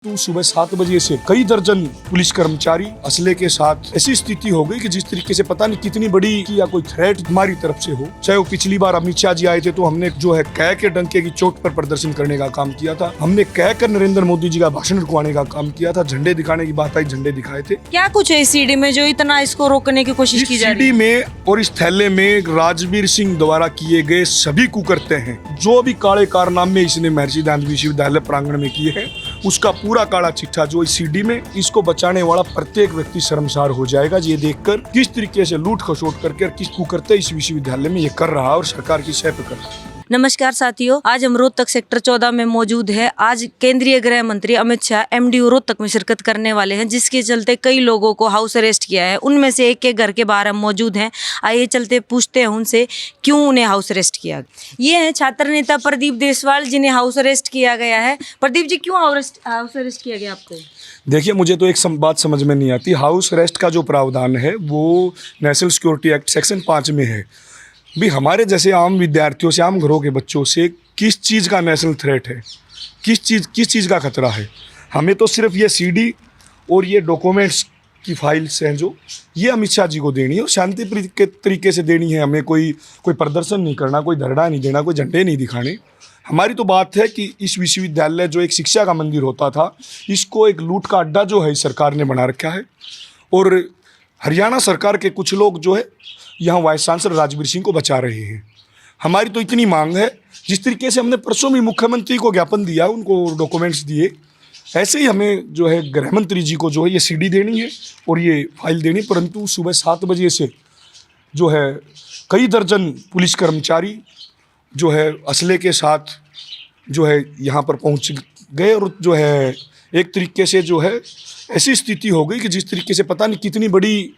तो सुबह 7 बजे से कई दर्जन पुलिस कर्मचारी असले के साथ ऐसी स्थिति हो गई कि जिस तरीके से पता नहीं कितनी बड़ी या कोई थ्रेट हमारी तरफ से हो। चाहे वो पिछली बार अमित शाह जी आए थे तो हमने जो है कह के डंके की चोट पर प्रदर्शन करने का काम किया था, हमने कह कर नरेंद्र मोदी जी का भाषण रुकवाने का काम किया था, झंडे दिखाने की बात आई, झंडे दिखाए थे। क्या कुछ है सीडी में जो इतना इसको रोकने की कोशिश की जा रही है? सीडी में और इस थैले में राजवीर सिंह द्वारा किए गए सभी कुकर्ते हैं, जो भी काले कारनामे इसने महर्षि दयानंद विश्वविद्यालय प्रांगण में किए हैं, उसका पूरा काला चिट्ठा जो इस सीडी में, इसको बचाने वाला प्रत्येक व्यक्ति शर्मसार हो जाएगा ये देखकर किस तरीके से लूट खसोट करके और किस कुकर्ते इस विश्वविद्यालय में ये कर रहा है और सरकार की सह पे कर रहा है। नमस्कार साथियों, आज हम रोहतक सेक्टर 14 में मौजूद है। आज केंद्रीय गृह मंत्री अमित शाह एमडीयू रोहतक में शिरकत करने वाले हैं, जिसके चलते कई लोगों को हाउस अरेस्ट किया है। उनमें से एक के घर के बाहर हम मौजूद हैं। आइए चलते पूछते हैं उनसे क्यों उन्हें हाउस अरेस्ट किया। ये है छात्र नेता प्रदीप देसवाल, जिन्हें हाउस अरेस्ट किया गया है। प्रदीप जी, क्यों हाउस अरेस्ट किया गया आपको? देखिए, मुझे तो एक बात समझ में नहीं आती। हाउस अरेस्ट का जो प्रावधान है वो नेशनल सिक्योरिटी एक्ट सेक्शन 5 में है। भी हमारे जैसे आम विद्यार्थियों से, आम घरों के बच्चों से किस चीज़ का नेशनल थ्रेट है, किस चीज़ का खतरा है? हमें तो सिर्फ ये सीडी और ये डॉक्यूमेंट्स की फाइल्स हैं जो ये अमित शाह जी को देनी है और शांति के तरीके से देनी है। हमें कोई प्रदर्शन नहीं करना, कोई धरना नहीं देना, कोई झंडे नहीं दिखाने। हमारी तो बात है कि इस विश्वविद्यालय जो एक शिक्षा का मंदिर होता था, इसको एक लूट का अड्डा जो है सरकार ने बना रखा है। और हरियाणा सरकार के कुछ लोग जो है यहाँ वाइस चांसलर राजवीर सिंह को बचा रहे हैं। हमारी तो इतनी मांग है, जिस तरीके से हमने परसों भी मुख्यमंत्री को ज्ञापन दिया, उनको डॉक्यूमेंट्स दिए, ऐसे ही हमें जो है गृह मंत्री जी को जो है ये सीडी देनी है और ये फाइल देनी। परंतु सुबह 7 बजे से जो है कई दर्जन पुलिस कर्मचारी जो है असले के साथ जो है यहाँ पर पहुँच गए और जो है एक तरीके से जो है ऐसी स्थिति हो गई कि जिस तरीके से पता नहीं कितनी बड़ी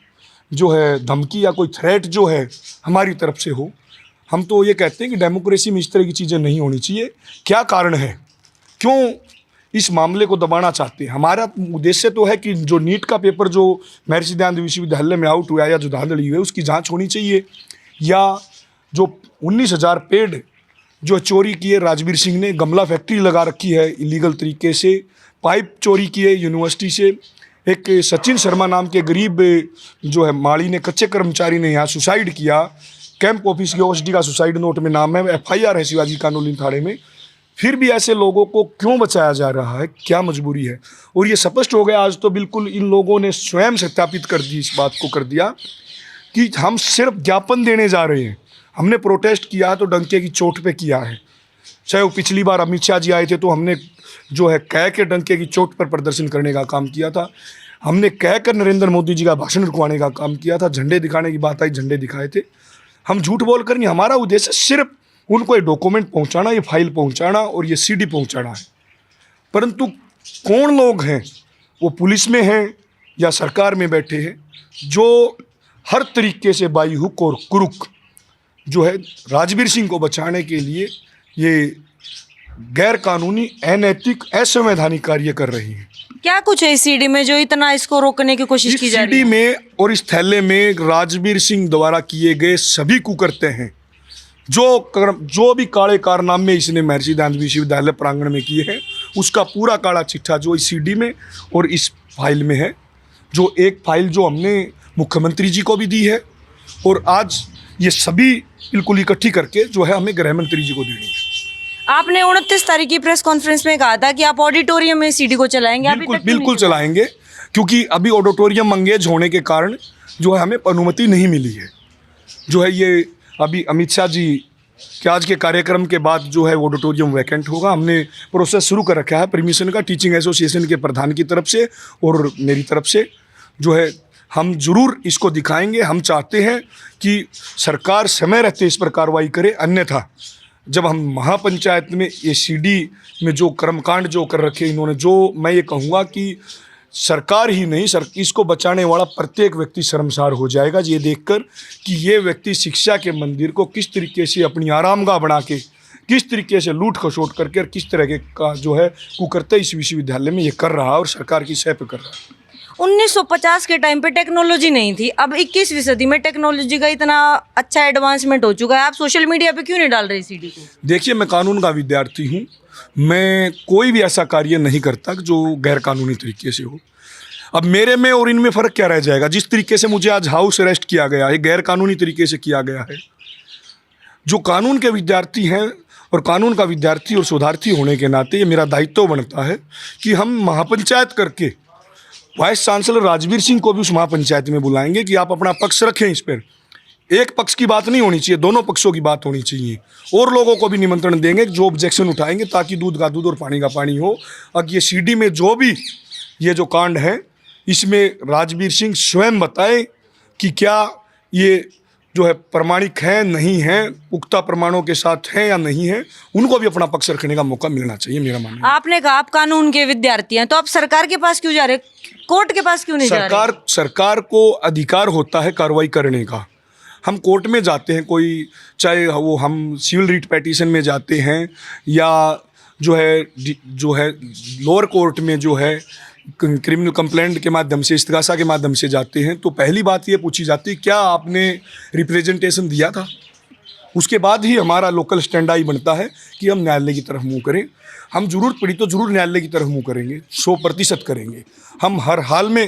जो है धमकी या कोई थ्रेट जो है हमारी तरफ से हो। हम तो ये कहते हैं कि डेमोक्रेसी में इस तरह की चीज़ें नहीं होनी चाहिए। क्या कारण है, क्यों इस मामले को दबाना चाहते हैं? हमारा उद्देश्य तो है कि जो नीट का पेपर जो महर्षि दयानंद विश्वविद्यालय में आउट हुआ या जो धांधली हुई है उसकी जांच होनी चाहिए, या जो 19,000 पेड़ जो चोरी किए राजवीर सिंह ने, गमला फैक्ट्री लगा रखी है इलीगल तरीके से, पाइप चोरी किए यूनिवर्सिटी से, एक सचिन शर्मा नाम के गरीब जो है माली ने, कच्चे कर्मचारी ने यहाँ सुसाइड किया, कैंप ऑफिस के ओएसडी का सुसाइड नोट में नाम है, एफआईआर है शिवाजी कानूनी थाने में। फिर भी ऐसे लोगों को क्यों बचाया जा रहा है, क्या मजबूरी है? और ये स्पष्ट हो गया आज तो, बिल्कुल इन लोगों ने स्वयं सत्यापित कर दी, इस बात को कर दिया कि हम सिर्फ ज्ञापन देने जा रहे हैं। हमने प्रोटेस्ट किया है तो डंके की चोट पे किया है। चाहे वो पिछली बार अमित शाह जी आए थे तो हमने जो है कह के डंके की चोट पर प्रदर्शन करने का काम किया था, हमने कह कर नरेंद्र मोदी जी का भाषण रुकवाने का काम किया था, झंडे दिखाने की बात आई, झंडे दिखाए थे। हम झूठ बोल कर नहीं, हमारा उद्देश्य सिर्फ उनको ये डॉक्यूमेंट पहुंचाना, ये फाइल पहुंचाना और ये सीडी पहुंचाना है। परंतु कौन लोग हैं, वो पुलिस में हैं या सरकार में बैठे हैं, जो हर तरीके से बाई हुक और क्रुक जो है राजवीर सिंह को बचाने के लिए ये गैर कानूनी, अनैतिक, असंवैधानिक कार्य कर रही हैं। क्या कुछ है सीडी में जो इतना इसको रोकने की कोशिश की जा रही है? सीडी में और इस थैले में राजवीर सिंह द्वारा किए गए सभी कुकर्ते हैं, जो भी काले कारनामे इसने महर्षि दयानंद विश्वविद्यालय प्रांगण में किए हैं, उसका पूरा काला चिट्ठा जो इस सीडी में और इस फाइल में है। जो एक फाइल जो हमने मुख्यमंत्री जी को भी दी है और आज ये सभी बिल्कुल इकट्ठी करके जो है हमें गृह मंत्री जी को देनी है। आपने 29 तारीख की प्रेस कॉन्फ्रेंस में कहा था कि आप ऑडिटोरियम में सीडी को चलाएंगे। बिल्कुल चलाएंगे, क्योंकि अभी ऑडिटोरियम एंगेज होने के कारण जो है हमें अनुमति नहीं मिली है। जो है ये अभी अमित शाह जी के आज के कार्यक्रम के बाद जो है ऑडिटोरियम वैकेंट होगा। हमने प्रोसेस शुरू कर रखा है परमिशन का, टीचिंग एसोसिएशन के प्रधान की तरफ से और मेरी तरफ से जो है हम जरूर इसको दिखाएंगे। हम चाहते हैं कि सरकार समय रहते इस पर कार्रवाई करे, अन्यथा जब हम महापंचायत में ये सीडी में जो कर्मकांड जो कर रखे इन्होंने, जो मैं ये कहूँगा कि सरकार ही नहीं, इसको बचाने वाला प्रत्येक व्यक्ति शर्मसार हो जाएगा ये देखकर कि ये व्यक्ति शिक्षा के मंदिर को किस तरीके से अपनी आरामगाह बना के, किस तरीके से लूट खसोट करके और किस तरह के का जो है कुकर्ते इस विश्वविद्यालय में ये कर रहा है और सरकार की सह पे कर रहा है। 1950 के टाइम पे टेक्नोलॉजी नहीं थी, अब 21वीं सदी में टेक्नोलॉजी का इतना अच्छा एडवांसमेंट हो चुका है, आप सोशल मीडिया पे क्यों नहीं डाल रहे सीडी को? देखिए, मैं कानून का विद्यार्थी हूँ। मैं कोई भी ऐसा कार्य नहीं करता जो गैर कानूनी तरीके से हो। अब मेरे में और इनमें फ़र्क क्या रह जाएगा? जिस तरीके से मुझे आज हाउस अरेस्ट किया गया है, गैर कानूनी तरीके से किया गया है। जो कानून के विद्यार्थी हैं और कानून का विद्यार्थी और शोधार्थी होने के नाते ये मेरा दायित्व बनता है कि हम महापंचायत करके वाइस चांसलर राजवीर सिंह को भी उस महापंचायत में बुलाएंगे कि आप अपना पक्ष रखें। इस पर एक पक्ष की बात नहीं होनी चाहिए, दोनों पक्षों की बात होनी चाहिए। और लोगों को भी निमंत्रण देंगे जो ऑब्जेक्शन उठाएंगे, ताकि दूध का दूध और पानी का पानी हो। अब ये सीडी में जो भी ये जो कांड है, इसमें राजवीर सिंह स्वयं बताएं कि क्या ये जो है प्रमाणिक है, नहीं है, पुख्ता प्रमाणों के साथ है या नहीं है। उनको भी अपना पक्ष रखने का मौका मिलना चाहिए, मेरा मानना है। आपने कहा आप कानून के विद्यार्थी हैं, तो आप सरकार के पास क्यों जा रहे, कोर्ट के पास क्यों नहीं जा रहे? सरकार को अधिकार होता है कार्रवाई करने का। हम कोर्ट में जाते हैं, कोई चाहे वो हम सिविल रिट पिटीशन में जाते हैं या जो है लोअर कोर्ट में जो है क्रिमिनल कंप्लेंट के माध्यम से, इस्तिगासा के माध्यम से जाते हैं, तो पहली बात ये पूछी जाती है क्या आपने रिप्रेजेंटेशन दिया था। उसके बाद ही हमारा लोकल स्टैंड आई बनता है कि हम न्यायालय की तरफ मुँह करें। हम जरूरत पड़ी तो जरूर न्यायालय की तरफ मुँह करेंगे, 100% करेंगे। हम हर हाल में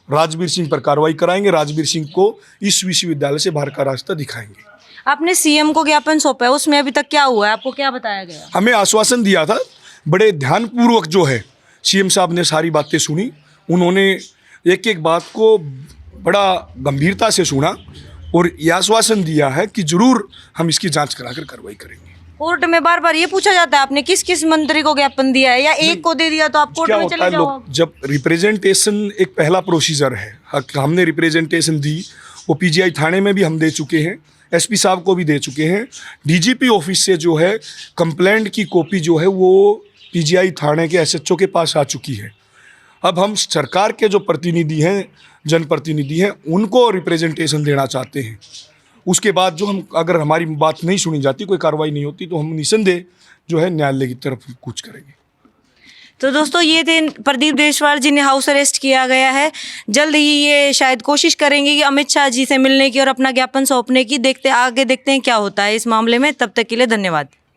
राजवीर सिंह पर कार्रवाई कराएंगे, राजवीर सिंह को इस विश्वविद्यालय से बाहर का रास्ता दिखाएंगे। आपने सीएम को ज्ञापन सौंपा है, उसमें अभी तक क्या हुआ है, आपको क्या बताया गया? हमें आश्वासन दिया था, बड़े ध्यानपूर्वक जो है सीएम साहब ने सारी बातें सुनी। उन्होंने एक एक बात को बड़ा गंभीरता से सुना और ये आश्वासन दिया है कि जरूर हम इसकी जांच कराकर कार्रवाई करेंगे। कोर्ट में बार बार ये पूछा जाता है आपने किस किस मंत्री को ज्ञापन दिया है, या एक को दे दिया तो आप कोर्ट में चले जाओ? जब रिप्रेजेंटेशन एक पहला प्रोसीजर है, हमने रिप्रेजेंटेशन दी, वो पीजीआई थाने में भी हम दे चुके हैं, एसपी साहब को भी दे चुके हैं। डीजीपी ऑफिस से जो है कंप्लेंट की कॉपी जो है वो पीजीआई थाने के एसएचओ के पास आ चुकी है। अब हम सरकार के जो प्रतिनिधि हैं, जनप्रतिनिधि हैं, उनको रिप्रेजेंटेशन देना चाहते हैं। उसके बाद जो हम, अगर हमारी बात नहीं सुनी जाती, कोई कार्रवाई नहीं होती, तो हम निसंदेह जो है न्यायालय की तरफ कूच करेंगे। तो दोस्तों, ये थे प्रदीप देशवाल जिन्हें हाउस अरेस्ट किया गया है। जल्द ही ये शायद कोशिश करेंगे कि अमित शाह जी से मिलने की और अपना ज्ञापन सौंपने की। आगे देखते हैं क्या होता है इस मामले में। तब तक के लिए धन्यवाद।